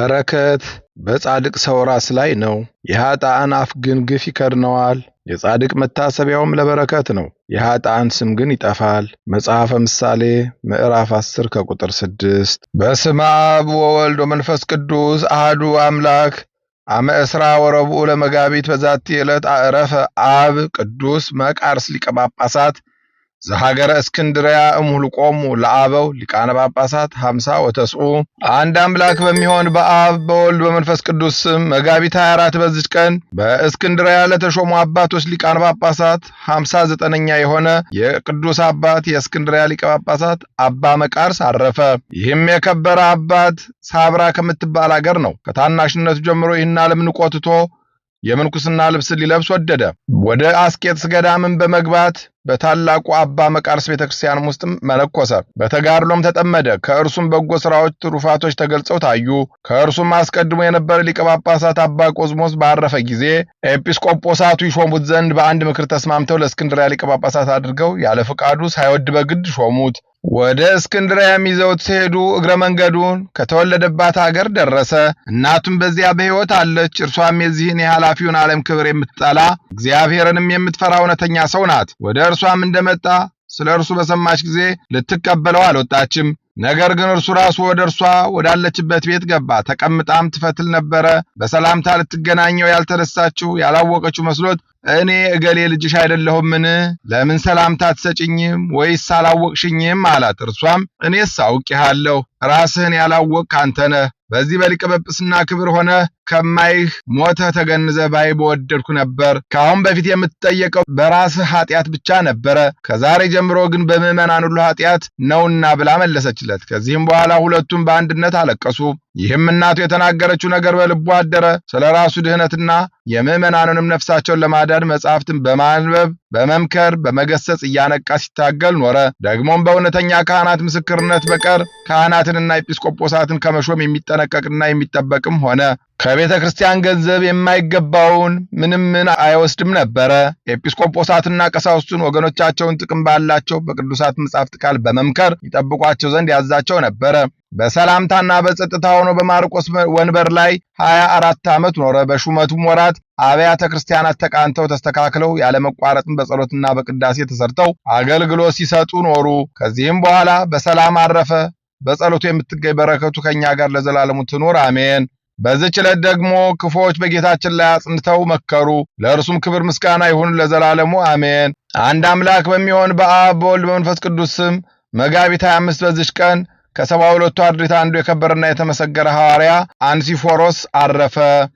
በረከት በጻድቅ ሰው ራስ ላይ ነው፣ የኃጥአን አፍ ግን ግፍ ይከድነዋል። የጻድቅ መታሰቢያውም ለበረከት ነው፣ የኃጥአን ስም ግን ይጠፋል። መጽሐፈ ምሳሌ ምዕራፍ 10 ከቁጥር 6። በስመ አብ ወወልድ ወመንፈስ ቅዱስ አሐዱ አምላክ። አመ እስራ ወረብኡ ለመጋቢት በዛቲ ዕለት አዕረፈ አብ ቅዱስ መቃርስ ሊቀ ጳጳሳት ዘሀገረ እስክንድርያ እምሁልቆሙ ለአበው ሊቃነ ጳጳሳት 50 ወተስዑ። አንድ አምላክ በሚሆን በአብ በወልድ በመንፈስ ቅዱስ ስም መጋቢት 24 በዚች ቀን በእስክንድርያ ለተሾሙ አባቶች ሊቃነ ጳጳሳት 59ኛ የሆነ የቅዱስ አባት የእስክንድርያ ሊቀ ጳጳሳት አባ መቃርስ አረፈ። ይህም የከበረ አባት ሳብራ ከምትባል አገር ነው። ከታናሽነቱ ጀምሮ ይህን ዓለም ንቆ ትቶ የምንኩስና ልብስ ሊለብስ ወደደ። ወደ አስቄጥስ ገዳምን በመግባት በታላቁ አባ መቃርስ ቤተክርስቲያን ውስጥ መነኮሰ። በተጋድሎም ተጠመደ። ከእርሱም በጎ ሥራዎች ትሩፋቶች ተገልጸው ታዩ። ከእርሱም አስቀድሞ የነበረ ሊቀ ጳጳሳት አባ ቆዝሞስ ባረፈ ጊዜ ኤጲስቆጶሳቱ ይሾሙት ዘንድ በአንድ ምክር ተስማምተው ለእስክንድርያ ሊቀ ጳጳሳት አድርገው ያለ ፈቃዱ ሳይወድ በግድ ሾሙት። ወደ እስክንድርያም ይዘውት ሲሄዱ እግረ መንገዱን ከተወለደባት ሀገር ደረሰ። እናቱም በዚያ በሕይወት አለች። እርሷም የዚህን የኃላፊውን ዓለም ክብር የምትጠላ እግዚአብሔርንም የምትፈራ እውነተኛ ሰው ናት። ወደ እርሷም እንደመጣ ስለ እርሱ በሰማች ጊዜ ልትቀበለው አልወጣችም። ነገር ግን እርሱ ራሱ ወደ እርሷ ወዳለችበት ቤት ገባ። ተቀምጣም ትፈትል ነበረ። በሰላምታ ልትገናኘው ያልተነሳችው ያላወቀችው መስሎት እኔ እገሌ ልጅሽ አይደለሁምን? ለምን ሰላምታ አትሰጭኝም? ወይስ አላወቅሽኝም አላት። እርሷም እኔስ አውቄሃለሁ፣ ራስህን ያላወቅህ አንተ ነህ። በዚህ በሊቀ ጵጵስና ክብር ሆነ ከማይህ ሞተህ ተገንዘህ ባይ በወደድኩ ነበር። ከአሁን በፊት የምትጠየቀው በራስህ ኃጢአት ብቻ ነበረ፣ ከዛሬ ጀምሮ ግን በምዕመናን ሁሉ ኃጢአት ነውና ብላ መለሰችለት። ከዚህም በኋላ ሁለቱም በአንድነት አለቀሱ። ይህም እናቱ የተናገረችው ነገር በልቡ አደረ። ስለ ራሱ ድህነትና የምዕመናንንም ነፍሳቸውን ለማዳን መጻሕፍትን በማንበብ በመምከር በመገሰጽ እያነቃ ሲታገል ኖረ። ደግሞም በእውነተኛ ካህናት ምስክርነት በቀር ካህናትንና ኤጲስቆጶሳትን ከመሾም የሚጠነቀቅና የሚጠበቅም ሆነ። ከቤተ ክርስቲያን ገንዘብ የማይገባውን ምንም አይወስድም ነበረ። ኤጲስቆጶሳትና ቀሳውስቱን ወገኖቻቸውን ጥቅም ባላቸው በቅዱሳት መጻሕፍት ቃል በመምከር ይጠብቋቸው ዘንድ ያዛቸው ነበረ። በሰላምታና በጸጥታ ሆኖ በማርቆስ ወንበር ላይ 24 ዓመት ኖረ። በሹመቱም ወራት አብያተ ክርስቲያናት ተቃንተው ተስተካክለው ያለመቋረጥም በጸሎትና በቅዳሴ ተሰርተው አገልግሎት ሲሰጡ ኖሩ። ከዚህም በኋላ በሰላም አረፈ። በጸሎቱ የምትገኝ በረከቱ ከኛ ጋር ለዘላለሙ ትኑር አሜን። በዚህች ዕለት ደግሞ ክፉዎች በጌታችን ላይ አጽንተው መከሩ። ለእርሱም ክብር ምስጋና ይሁን ለዘላለሙ አሜን። አንድ አምላክ በሚሆን በአብ በወልድ በመንፈስ ቅዱስ ስም መጋቢት 25 በዚች ቀን ከ72ቱ አርድእት አንዱ የከበረና የተመሰገረ ሐዋርያ አንሲፎሮስ አረፈ።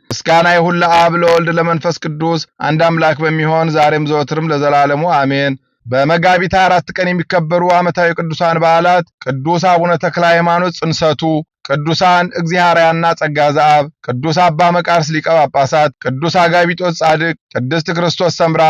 ምስጋና ይሁን ለአብ ለወልድ ለመንፈስ ቅዱስ አንድ አምላክ በሚሆን ዛሬም ዘወትርም ለዘላለሙ አሜን። በመጋቢት 24 ቀን የሚከበሩ ዓመታዊ ቅዱሳን በዓላት ቅዱስ አቡነ ተክለ ሃይማኖት ጽንሰቱ፣ ቅዱሳን እግዚአርያና ጸጋ ዘአብ፣ ቅዱስ አባ መቃርስ ሊቀ ጳጳሳት፣ ቅዱስ አጋቢጦስ ጻድቅ፣ ቅድስት ክርስቶስ ሰምራ፣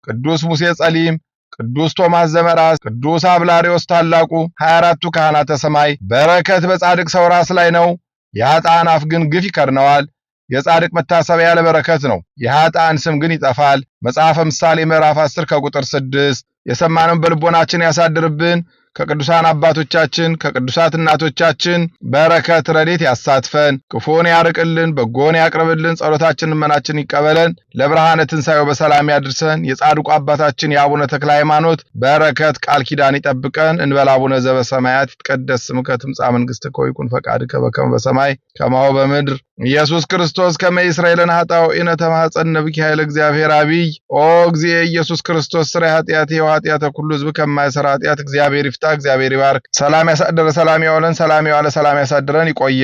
ቅዱስ ሙሴ ጸሊም፣ ቅዱስ ቶማስ ዘመራስ፣ ቅዱስ አብላሪዎስ ታላቁ፣ 24ቱ ካህናተ ሰማይ። በረከት በጻድቅ ሰው ራስ ላይ ነው፣ የኃጥአን አፍ ግን ግፍ ይከድነዋል። የጻድቅ መታሰቢያ ለበረከት ነው፣ የኃጥአን ስም ግን ይጠፋል። መጽሐፈ ምሳሌ ምዕራፍ 10 ከቁጥር 6። የሰማነውን በልቦናችን ያሳድርብን። ከቅዱሳን አባቶቻችን ከቅዱሳት እናቶቻችን በረከት ረድኤት ያሳትፈን። ክፉን ያርቅልን፣ በጎን ያቅርብልን። ጸሎታችንን መናችን ይቀበለን። ለብርሃነ ትንሣኤው በሰላም ያድርሰን። የጻድቁ አባታችን የአቡነ ተክለ ሃይማኖት በረከት ቃል ኪዳን ይጠብቀን። እንበል አቡነ ዘበሰማያት ይትቀደስ ስምከ ትምጻእ መንግሥትከ ወይኩን ፈቃድከ በከመ በሰማይ ከማሁ በምድር ኢየሱስ ክርስቶስ ከመ ይስረይ ለነ ኃጣውኢነ ተማኅፀነ ብኪ ኃይለ እግዚአብሔር አብይ ኦ እግዚእ ኢየሱስ ክርስቶስ ስራይ ኃጢአቴ ወኃጢአተ ኩሉ ሕዝብ ከማይሠራ ኃጢአት እግዚአብሔር ይፍታ። እግዚአብሔር ይባርክ። ሰላም ያሳደረ ሰላም ያዋለን፣ ሰላም ያዋለ ሰላም ያሳድረን። ይቆየ